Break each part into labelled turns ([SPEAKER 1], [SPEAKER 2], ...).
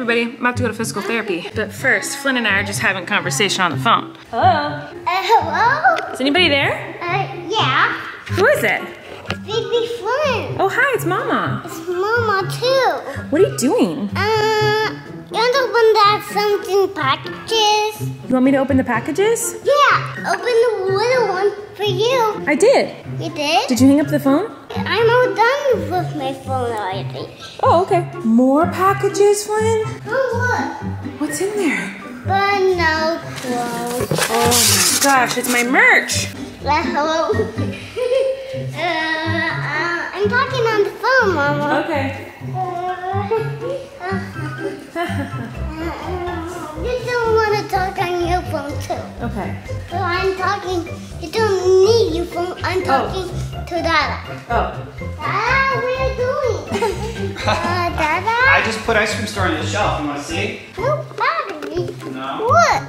[SPEAKER 1] everybody, I'm about to go to physical therapy. But first, Flynn and I are just having a conversation on the phone. Hello?
[SPEAKER 2] Hello?
[SPEAKER 1] Is anybody there?
[SPEAKER 2] Yeah.
[SPEAKER 1] Who is it?
[SPEAKER 2] Baby Flynn.
[SPEAKER 1] Oh, hi, it's Mama.
[SPEAKER 2] It's Mama too.
[SPEAKER 1] What are you doing?
[SPEAKER 2] You want to open that something packages?
[SPEAKER 1] You want me to open the packages?
[SPEAKER 2] Yeah, open the little one for you.
[SPEAKER 1] I did.
[SPEAKER 2] You did?
[SPEAKER 1] Did you hang up the phone?
[SPEAKER 2] I'm all done with my phone already.
[SPEAKER 1] Oh, okay. More packages, Flynn?
[SPEAKER 2] Oh, look.
[SPEAKER 1] What's in there?
[SPEAKER 2] But no clothes.
[SPEAKER 1] Oh my gosh, it's my merch.
[SPEAKER 2] Hello. I'm talking on the phone, Mama.
[SPEAKER 1] Okay.
[SPEAKER 2] You don't want to talk on your phone too.
[SPEAKER 1] Okay.
[SPEAKER 2] So I'm talking. You don't need your phone. I'm talking to Dada.
[SPEAKER 1] Oh.
[SPEAKER 2] Dada, what are you doing? Dada?
[SPEAKER 3] I just put ice cream store on the shelf. You want to see?
[SPEAKER 2] No battery.
[SPEAKER 3] No.
[SPEAKER 2] Look.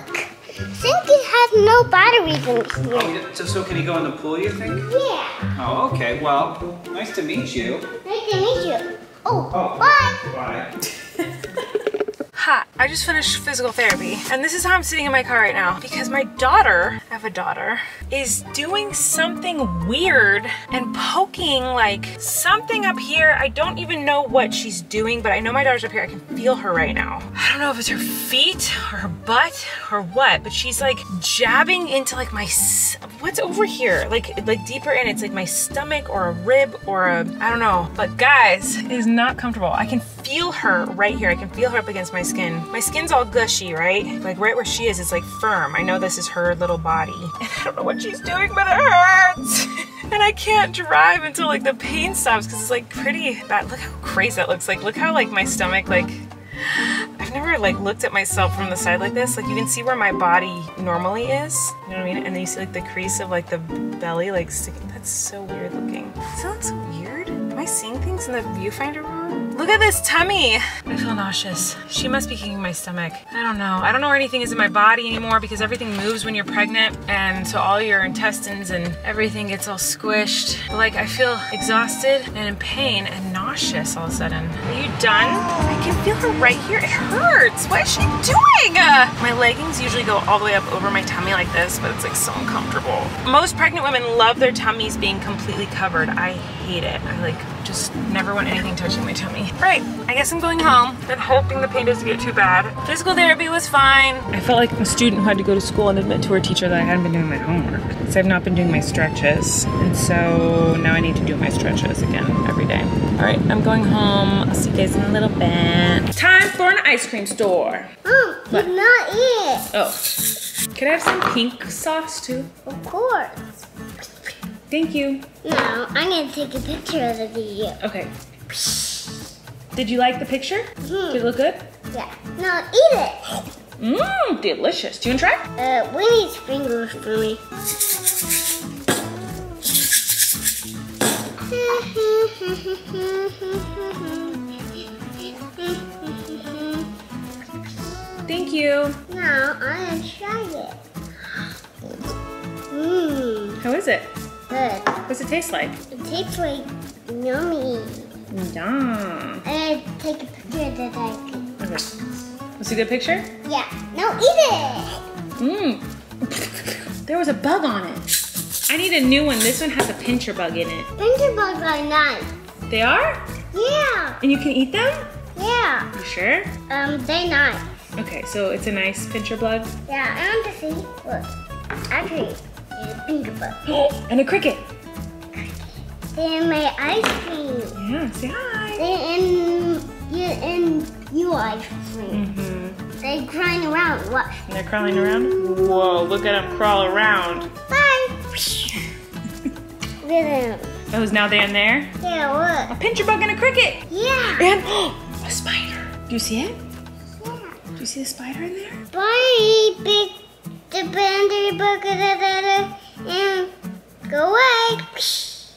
[SPEAKER 2] Sinky has no batteries in here.
[SPEAKER 3] Oh, so can he go in the pool, you think?
[SPEAKER 2] Yeah.
[SPEAKER 3] Oh, okay. Well, nice to meet you.
[SPEAKER 2] Nice to meet you. Oh, bye.
[SPEAKER 3] Bye.
[SPEAKER 1] Hi, I just finished physical therapy, and this is how I'm sitting in my car right now because my daughter, I have a daughter, is doing something weird and poking like something up here. I don't even know what she's doing, but I know my daughter's up here. I can feel her right now. I don't know if it's her feet or her butt or what, but she's like jabbing into like my, what's over here? Like deeper in, it's like my stomach or a rib or a, I don't know. But guys, it is not comfortable. I can feel her right here. I can feel her up against my skin. My skin's all gushy, right? Like right where she is, it's like firm. I know this is her little body. And I don't know what she's doing, but it hurts. And I can't drive until like the pain stops because it's like pretty bad. Look how crazy that looks like. Look how like my stomach, like, I've never like looked at myself from the side like this. Like you can see where my body normally is. You know what I mean? And then you see like the crease of like the belly like sticking. That's so weird looking. Does that look so weird? Am I seeing things in the viewfinder wrong? Look at this tummy. I feel nauseous. She must be kicking my stomach. I don't know. I don't know where anything is in my body anymore because everything moves when you're pregnant. And so all your intestines and everything gets all squished. But like I feel exhausted and in pain and nauseous all of a sudden. Are you done? I can feel her right here. It hurts. What is she doing? My leggings usually go all the way up over my tummy like this, but it's like so uncomfortable. Most pregnant women love their tummies being completely covered. I hate it. I like just never want anything touching my tummy. Right, I guess I'm going home. Been hoping the pain doesn't get too bad. Physical therapy was fine. I felt like a student who had to go to school and admit to her teacher that I hadn't been doing my homework. So I've not been doing my stretches. And so now I need to do my stretches again every day. All right, I'm going home. I'll see you guys in a little bit. Time for an ice cream store.
[SPEAKER 2] But not it.
[SPEAKER 1] Oh, can I have some pink sauce too?
[SPEAKER 2] Of course.
[SPEAKER 1] Thank you.
[SPEAKER 2] No, I'm gonna take a picture of you.
[SPEAKER 1] Okay. Did you like the picture? Did it look good?
[SPEAKER 2] Yeah. No, eat it.
[SPEAKER 1] Mmm, delicious. Do you want to try?
[SPEAKER 2] We need fingers for me.
[SPEAKER 1] Thank you.
[SPEAKER 2] No, I'm gonna try it. Mmm.
[SPEAKER 1] How is it?
[SPEAKER 2] Good.
[SPEAKER 1] What's it taste like?
[SPEAKER 2] It tastes like yummy.
[SPEAKER 1] Yum.
[SPEAKER 2] I'm gonna take a picture of that I can.
[SPEAKER 1] Okay. Was it a good picture?
[SPEAKER 2] Yeah. No, eat it.
[SPEAKER 1] Mmm. There was a bug on it. I need a new one. This one has a pincher bug in it.
[SPEAKER 2] Pincher bugs are nice.
[SPEAKER 1] They are?
[SPEAKER 2] Yeah.
[SPEAKER 1] And you can eat them?
[SPEAKER 2] Yeah.
[SPEAKER 1] You sure?
[SPEAKER 2] They're nice.
[SPEAKER 1] Okay, so it's a nice pincher bug.
[SPEAKER 2] Yeah, I want to see. Look. Actually, it's a pincher bug.
[SPEAKER 1] And a cricket.
[SPEAKER 2] They're in my ice cream.
[SPEAKER 1] Yeah, say hi.
[SPEAKER 2] They're in your ice cream. They're crawling around. Watch.
[SPEAKER 1] And they're crawling around? Whoa, look at them crawl around.
[SPEAKER 2] Bye. Look at them.
[SPEAKER 1] Oh, now they're in there?
[SPEAKER 2] Yeah,
[SPEAKER 1] A
[SPEAKER 2] look.
[SPEAKER 1] pincher bug and a cricket.
[SPEAKER 2] Yeah.
[SPEAKER 1] And a spider. Do you see it?
[SPEAKER 2] Yeah.
[SPEAKER 1] Do you see the spider in there?
[SPEAKER 2] Bye, big the pincher bug and go away.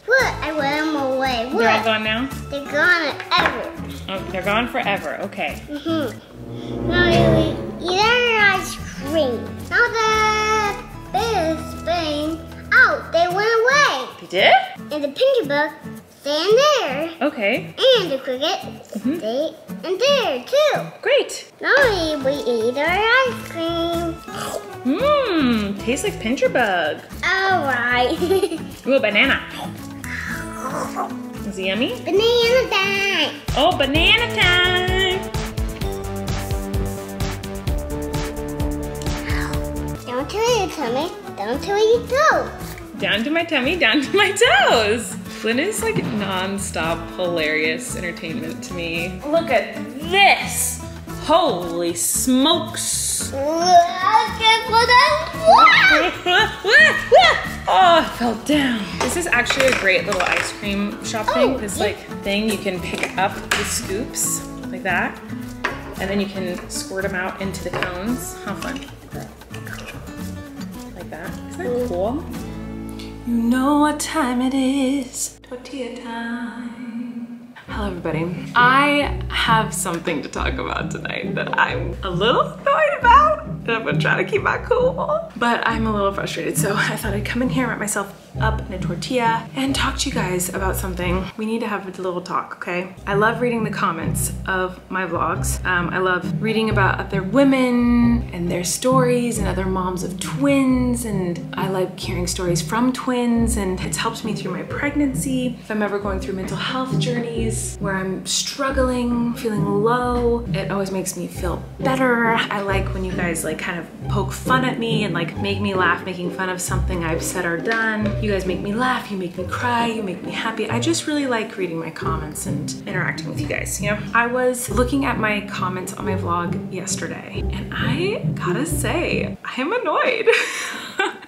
[SPEAKER 2] Look, I went them away. Look.
[SPEAKER 1] They're all gone now?
[SPEAKER 2] They're gone forever.
[SPEAKER 1] Oh, they're gone forever. Okay.
[SPEAKER 2] Now you eat our ice cream. Now the bears bang out. They went away.
[SPEAKER 1] They did?
[SPEAKER 2] And the pincher bug staying there.
[SPEAKER 1] Okay.
[SPEAKER 2] And the cricket, they And there too.
[SPEAKER 1] Great.
[SPEAKER 2] Now we eat our ice cream.
[SPEAKER 1] Mmm, tastes like pincher bug.
[SPEAKER 2] Alright.
[SPEAKER 1] Ooh, banana. Is it yummy?
[SPEAKER 2] Banana time.
[SPEAKER 1] Oh, banana time.
[SPEAKER 2] Down to your tummy, down to your toes.
[SPEAKER 1] Down to my tummy, down to my toes. Flynn is like non-stop hilarious entertainment to me. Look at this. Holy smokes. Oh, I fell down. This is actually a great little ice cream shop thing. This like thing you can pick up the scoops like that. And then you can squirt them out into the cones. How fun. Like that. Isn't that cool? You know what time it is. Tortilla time. Hello everybody. I have something to talk about tonight that I'm a little annoyed about. And I'm gonna try to keep my cool. But I'm a little frustrated, so I thought I'd come in here, wrap myself up in a tortilla, and talk to you guys about something. We need to have a little talk, okay? I love reading the comments of my vlogs. I love reading about other women and their stories and other moms of twins, and I like hearing stories from twins, and it's helped me through my pregnancy. If I'm ever going through mental health journeys where I'm struggling, feeling low, it always makes me feel better. I like when you guys like kind of poke fun at me and like make me laugh, making fun of something I've said or done. You guys make me laugh, you make me cry, you make me happy. I just really like reading my comments and interacting with you guys, you know? I was looking at my comments on my vlog yesterday, and I gotta say, I am annoyed.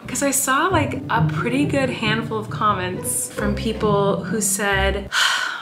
[SPEAKER 1] Because I saw like a pretty good handful of comments from people who said,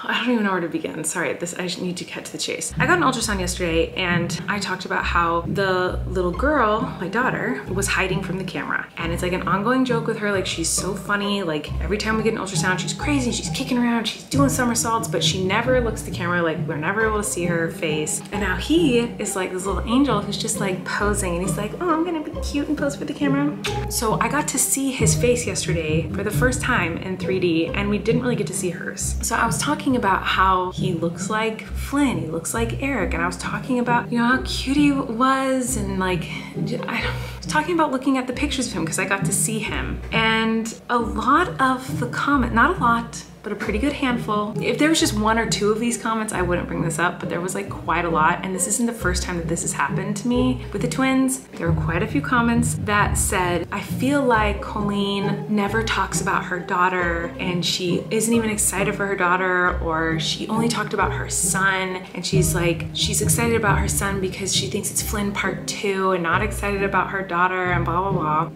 [SPEAKER 1] I don't even know where to begin. Sorry, I just need to cut to the chase. I got an ultrasound yesterday and I talked about how the little girl, my daughter, was hiding from the camera. And it's like an ongoing joke with her, like she's so funny. Like every time we get an ultrasound, she's crazy, she's kicking around, she's doing somersaults, but she never looks at the camera, like we're never able to see her face. And now he is like this little angel who's just like posing, and he's like, oh, I'm gonna be cute and pose for the camera. So I got to see his face yesterday for the first time in 3D, and we didn't really get to see hers. So I was talking about how he looks like Flynn, he looks like Eric, and I was talking about, you know, how cute he was, and like, I was talking about looking at the pictures of him because I got to see him. And a lot of the comment, not a lot, but a pretty good handful. If there was just one or two of these comments, I wouldn't bring this up, but there was like quite a lot. And this isn't the first time that this has happened to me with the twins. There were quite a few comments that said, I feel like Colleen never talks about her daughter, and she isn't even excited for her daughter, or she only talked about her son, and she's like, she's excited about her son because she thinks it's Flynn part 2 and not excited about her daughter, and blah, blah, blah.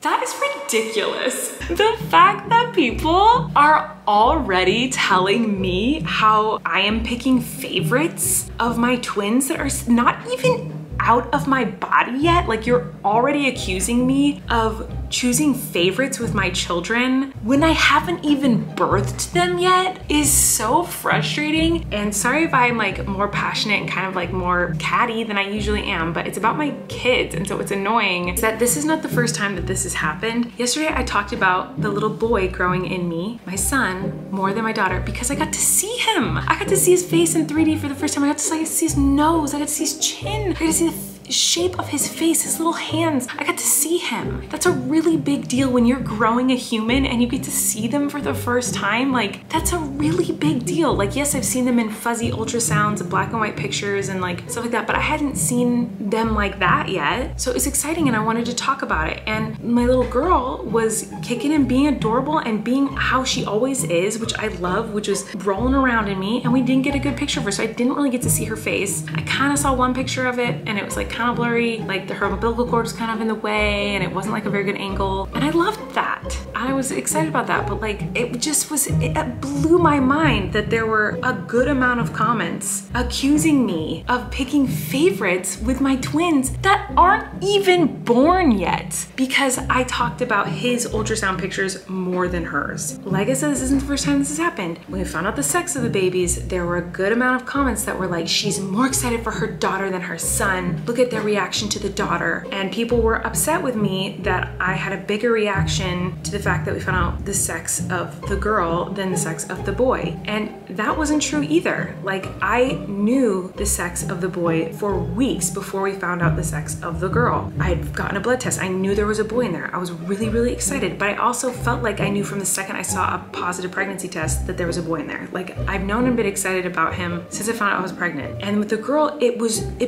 [SPEAKER 1] That is ridiculous. The fact that people are already telling me how I am picking favorites of my twins that are not even out of my body yet. Like, you're already accusing me of choosing favorites with my children when I haven't even birthed them yet is so frustrating. And sorry if I'm like more passionate and kind of like more catty than I usually am, but it's about my kids. And so it's annoying that this is not the first time that this has happened. Yesterday I talked about the little boy growing in me, my son, more than my daughter, because I got to see him. I got to see his face in 3D for the first time. I got to see his nose, I got to see his chin, I got to see the shape of his face, his little hands. I got to see him. That's a really big deal when you're growing a human and you get to see them for the first time. Like, that's a really big deal. Like, yes, I've seen them in fuzzy ultrasounds and black and white pictures and like stuff like that, but I hadn't seen them like that yet. So it's exciting and I wanted to talk about it. And my little girl was kicking and being adorable and being how she always is, which I love, which was rolling around in me, and we didn't get a good picture of her, so I didn't really get to see her face. I kind of saw one picture of it and it was like kind of blurry, like her umbilical cord was kind of in the way and it wasn't like a very good angle, and I loved that. I was excited about that, but like it just was, it blew my mind that there were a good amount of comments accusing me of picking favorites with my twins that aren't even born yet because I talked about his ultrasound pictures more than hers. Like I said, this isn't the first time this has happened. When we found out the sex of the babies, there were a good amount of comments that were like, she's more excited for her daughter than her son. Look at at their reaction to the daughter, and people were upset with me that I had a bigger reaction to the fact that we found out the sex of the girl than the sex of the boy. And that wasn't true either. Like, I knew the sex of the boy for weeks before we found out the sex of the girl. I had gotten a blood test. I knew there was a boy in there. I was really, really excited, but I also felt like I knew from the second I saw a positive pregnancy test that there was a boy in there. Like, I've known and been excited about him since I found out I was pregnant. And with the girl, it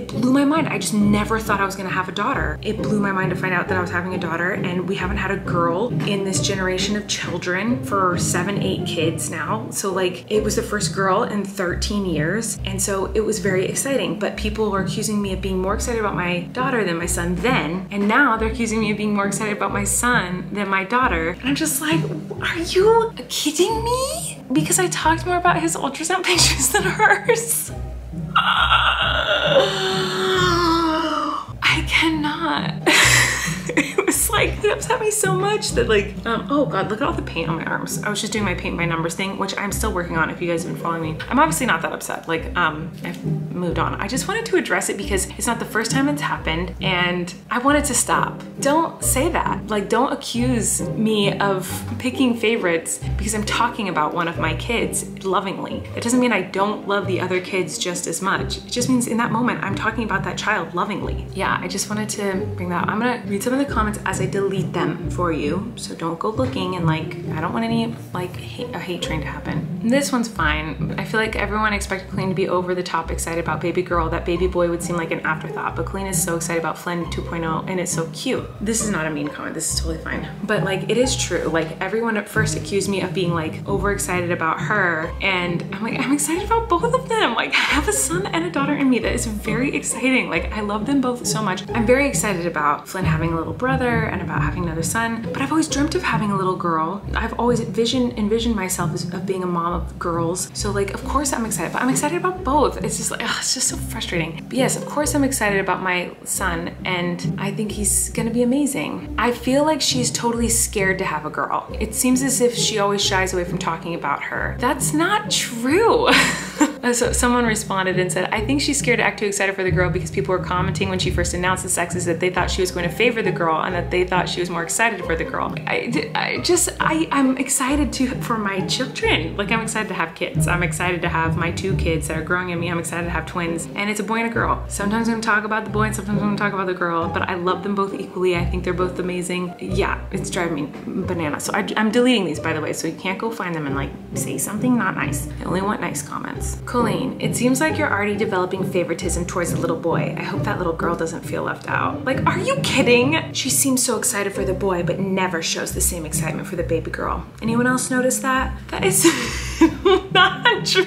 [SPEAKER 1] blew my mind. I just never thought I was gonna have a daughter. It blew my mind to find out that I was having a daughter, and we haven't had a girl in this generation of children for 7, 8 kids now. So like, it was the first girl in 13 years. And so it was very exciting, but people were accusing me of being more excited about my daughter than my son then. And now they're accusing me of being more excited about my son than my daughter. And I'm just like, are you kidding me? Because I talked more about his ultrasound pictures than hers. I cannot. It was like, it upset me so much that like, oh God, look at all the paint on my arms. I was just doing my paint by numbers thing, which I'm still working on if you guys have been following me. I'm obviously not that upset. Like, I've moved on. I just wanted to address it because it's not the first time it's happened and I wanted to stop. Don't say that. Like, don't accuse me of picking favorites because I'm talking about one of my kids lovingly. It doesn't mean I don't love the other kids just as much. It just means in that moment, I'm talking about that child lovingly. Yeah, I just wanted to bring that up. I'm gonna read some of the comments as I delete them for you. So don't go looking and like, I don't want any like a hate train to happen. This one's fine. I feel like everyone expected Colleen to be over the top excited about baby girl. That baby boy would seem like an afterthought, but Colleen is so excited about Flynn 2.0 and it's so cute. This is not a mean comment, this is totally fine. But like, it is true. Like, everyone at first accused me of being like overexcited about her, and I'm like, I'm excited about both of them. Like, I have a son and a daughter in me. That is very exciting. Like, I love them both so much. I'm very excited about Flynn having a little brother and about having another son, but I've always dreamt of having a little girl. I've always envisioned myself as of being a mom of girls. So like, of course I'm excited, but I'm excited about both. It's just like, ugh, it's just so frustrating. But yes, of course I'm excited about my son, and I think he's gonna be amazing. I feel like she's totally scared to have a girl. It seems as if she always shies away from talking about her. That's not true. So someone responded and said, I think she's scared to act too excited for the girl because people were commenting when she first announced the sexes that they thought she was going to favor the girl and that they thought she was more excited for the girl. I'm excited for my children. Like, I'm excited to have kids. I'm excited to have my 2 kids that are growing in me. I'm excited to have twins, and it's a boy and a girl. Sometimes I'm gonna talk about the boy and sometimes I'm gonna talk about the girl, but I love them both equally. I think they're both amazing. Yeah, it's driving me bananas. So I'm deleting these, by the way, so you can't go find them and like say something not nice. I only want nice comments. Colleen, it seems like you're already developing favoritism towards the little boy. I hope that little girl doesn't feel left out. Like, are you kidding? She seems so excited for the boy, but never shows the same excitement for the baby girl. Anyone else notice that? That is not true.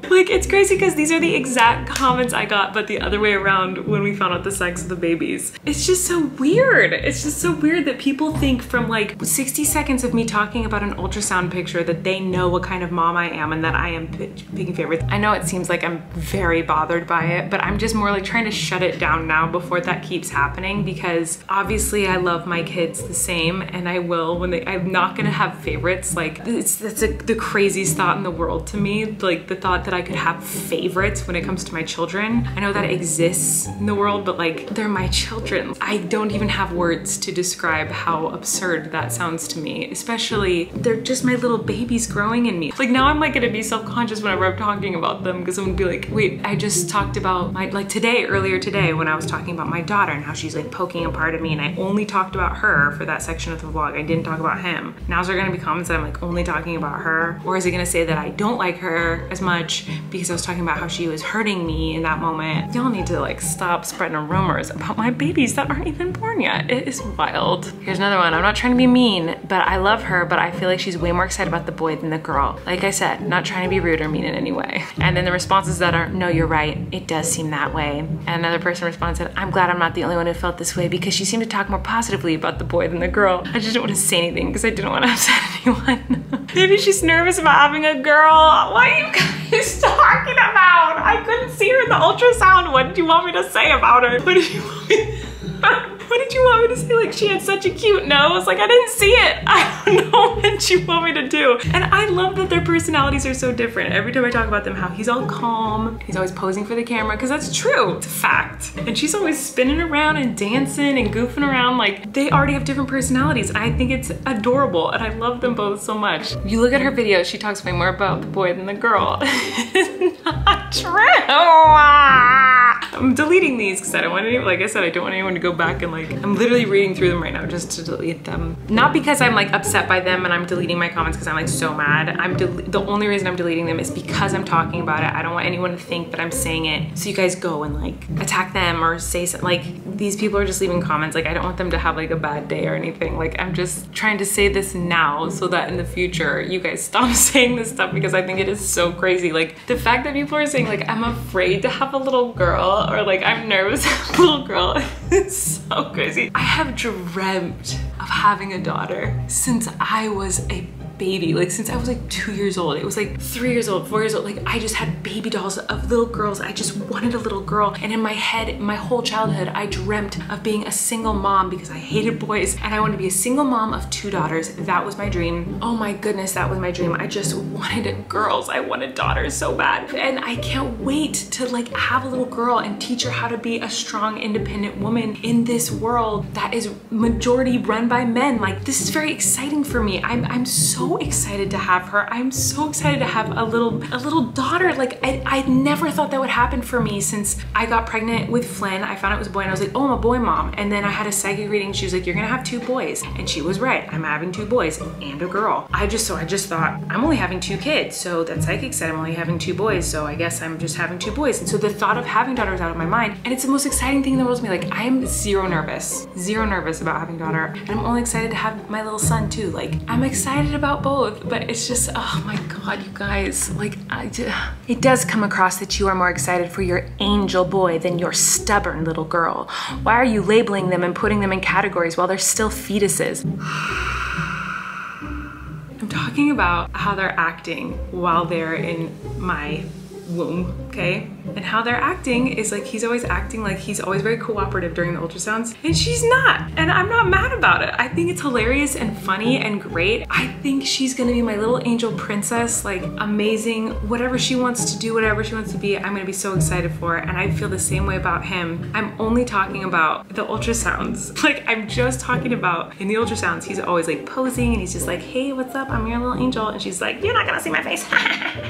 [SPEAKER 1] Like, it's crazy because these are the exact comments I got, but the other way around when we found out the sex of the babies. It's just so weird. It's just so weird that people think from like 60 seconds of me talking about an ultrasound picture that they know what kind of mom I am and that I am picking favorites. I know it seems like I'm very bothered by it, but I'm just more like trying to shut it down now before that keeps happening, because obviously I love my kids the same, and I will when I'm not gonna have favorites. Like, that's the craziest thought in the world to me. Like, the thought that I could have favorites when it comes to my children. I know that exists in the world, but like, they're my children. I don't even have words to describe how absurd that sounds to me, especially they're just my little babies growing in me. Like, now I'm like gonna be self-conscious whenever I'm talking about them, because I'm gonna be like, wait, I just talked about my, like earlier today when I was talking about my daughter and how she's like poking a part of me, and I only talked about her for that section of the vlog. I didn't talk about him. Now is there gonna be comments that I'm like only talking about her? Or is it gonna say that I don't like her as much because I was talking about how she was hurting me in that moment? Y'all need to like stop spreading rumors about my babies that aren't even born yet. It is wild. Here's another one. I'm not trying to be mean, but I love her, but I feel like she's way more excited about the boy than the girl. Like I said, not trying to be rude or mean in any way. And then the responses that are, no, you're right, it does seem that way. And another person responded, I'm glad I'm not the only one who felt this way because she seemed to talk more positively about the boy than the girl. I just didn't want to say anything because I didn't want to upset anyone. Maybe she's nervous about having a girl. What are you guys talking about? I couldn't see her in the ultrasound. What did you want me to say about her? What did you want me What did you want me to say? Like, she had such a cute nose. Like, I didn't see it. I don't know what you want me to do. And I love that their personalities are so different. Every time I talk about them, how he's all calm, he's always posing for the camera, because that's true, it's a fact. And she's always spinning around and dancing and goofing around. Like, they already have different personalities. And I think it's adorable, and I love them both so much. If you look at her videos, she talks way more about the boy than the girl. It's not true. I'm deleting these because I don't want anyone, like I said, I don't want anyone to go back and like, I'm literally reading through them right now just to delete them. Not because I'm like upset by them and I'm deleting my comments because I'm like so mad. The only reason I'm deleting them is because I'm talking about it. I don't want anyone to think that I'm saying it so you guys go and like attack them or say something. Like, these people are just leaving comments. Like, I don't want them to have like a bad day or anything. Like, I'm just trying to say this now so that in the future you guys stop saying this stuff, because I think it is so crazy. Like, the fact that people are saying like, I'm afraid to have a little girl, or like, I'm nervous to have a little girl. It's so crazy. I have dreamt of having a daughter since I was a baby, like since I was like 2 years old. It was like 3 years old, 4 years old. Like, I just had baby dolls of little girls. I just wanted a little girl. And in my head, my whole childhood, I dreamt of being a single mom because I hated boys, and I wanted to be a single mom of 2 daughters. That was my dream. Oh my goodness, that was my dream. I just wanted girls. I wanted daughters so bad. And I can't wait to like have a little girl and teach her how to be a strong, independent woman in this world that is majority run by men. Like, this is very exciting for me. I'm so excited to have her. I'm so excited to have a little daughter. Like, I never thought that would happen for me since I got pregnant with Flynn. I found out it was a boy and I was like, oh, I'm a boy mom. And then I had a psychic reading. She was like, you're gonna have 2 boys. And she was right. I'm having 2 boys and a girl. I just thought, I'm only having 2 kids. So that psychic said I'm only having 2 boys. So I guess I'm just having 2 boys. And so the thought of having daughters was out of my mind. And it's the most exciting thing in the world to me. Like, I am zero nervous about having a daughter. And I'm only excited to have my little son too. Like, I'm excited about both, but it's just, oh my God, you guys, like, it does come across that you are more excited for your angel boy than your stubborn little girl. Why are you labeling them and putting them in categories while they're still fetuses? I'm talking about how they're acting while they're in my womb, okay? And how they're acting is like, he's always acting like he's always very cooperative during the ultrasounds, and she's not. And I'm not mad about it. I think it's hilarious and funny and great. I think she's gonna be my little angel princess, like amazing. Whatever she wants to do, whatever she wants to be, I'm gonna be so excited for it. And I feel the same way about him. I'm only talking about the ultrasounds. Like, I'm just talking about in the ultrasounds, he's always like posing and he's just like, hey, what's up? I'm your little angel. And she's like, you're not gonna see my face.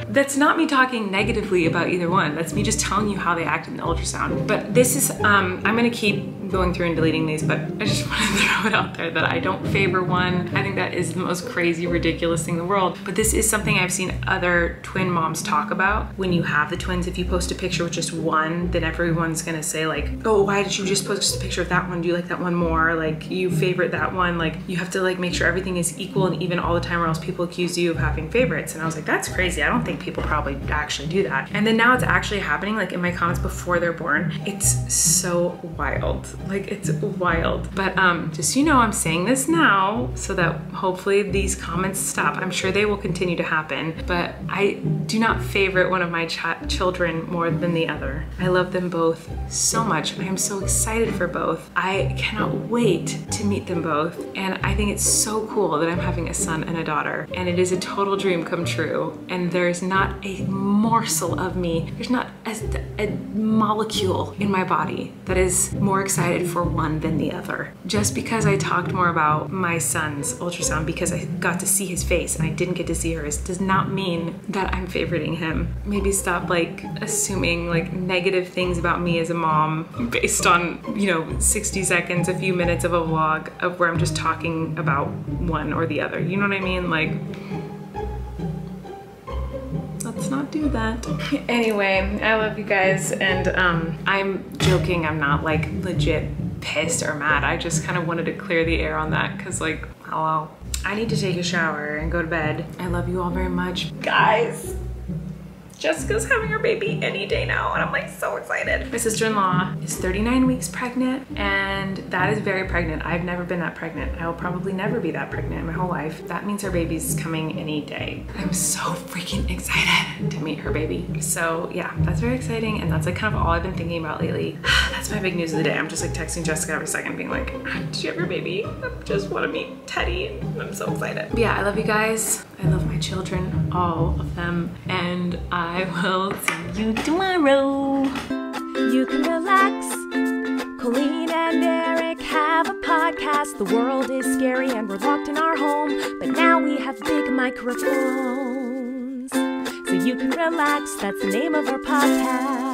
[SPEAKER 1] That's not me talking negatively about either one. That's me just telling you how they act in the ultrasound. But this is, I'm gonna keep going through and deleting these, but I just want to throw it out there that I don't favor one. I think that is the most crazy, ridiculous thing in the world. But this is something I've seen other twin moms talk about. When you have the twins, if you post a picture with just one, then everyone's gonna say like, oh, why did you just post just a picture of that one? Do you like that one more? Like, you favorite that one? Like, you have to like make sure everything is equal and even all the time, or else people accuse you of having favorites. And I was like, that's crazy. I don't think people probably actually do that. And then now it's actually happening, like in my comments before they're born. It's so wild. Like, it's wild. But just so you know, I'm saying this now so that hopefully these comments stop. I'm sure they will continue to happen, but I do not favorite one of my children more than the other. I love them both so much. I am so excited for both. I cannot wait to meet them both. And I think it's so cool that I'm having a son and a daughter. And it is a total dream come true. And there's not a morsel of me, there's not a molecule in my body that is more excited for one than the other. Just because I talked more about my son's ultrasound because I got to see his face and I didn't get to see hers does not mean that I'm favoriting him. Maybe stop like assuming like negative things about me as a mom based on, you know, 60 seconds, a few minutes of a vlog of where I'm just talking about one or the other. You know what I mean? Like, let's not do that. Anyway, I love you guys, and I'm joking. I'm not like legit pissed or mad. I just kind of wanted to clear the air on that because, like, hello. I need to take a shower and go to bed. I love you all very much. Guys, Jessica's having her baby any day now, and I'm like so excited. My sister-in-law is 39 weeks pregnant, and that is very pregnant. I've never been that pregnant. I will probably never be that pregnant in my whole life. That means her baby's coming any day. I'm so freaking excited to meet her baby. So yeah, that's very exciting, and that's like kind of all I've been thinking about lately. That's my big news of the day. I'm just like texting Jessica every second being like, did you have your baby? I just want to meet Teddy. I'm so excited. But yeah, I love you guys. I love my children, all of them, and I will see you tomorrow.
[SPEAKER 4] You can relax. Colleen and Eric have a podcast. The world is scary and we're locked in our home, but now we have big microphones, so you can relax. That's the name of our podcast.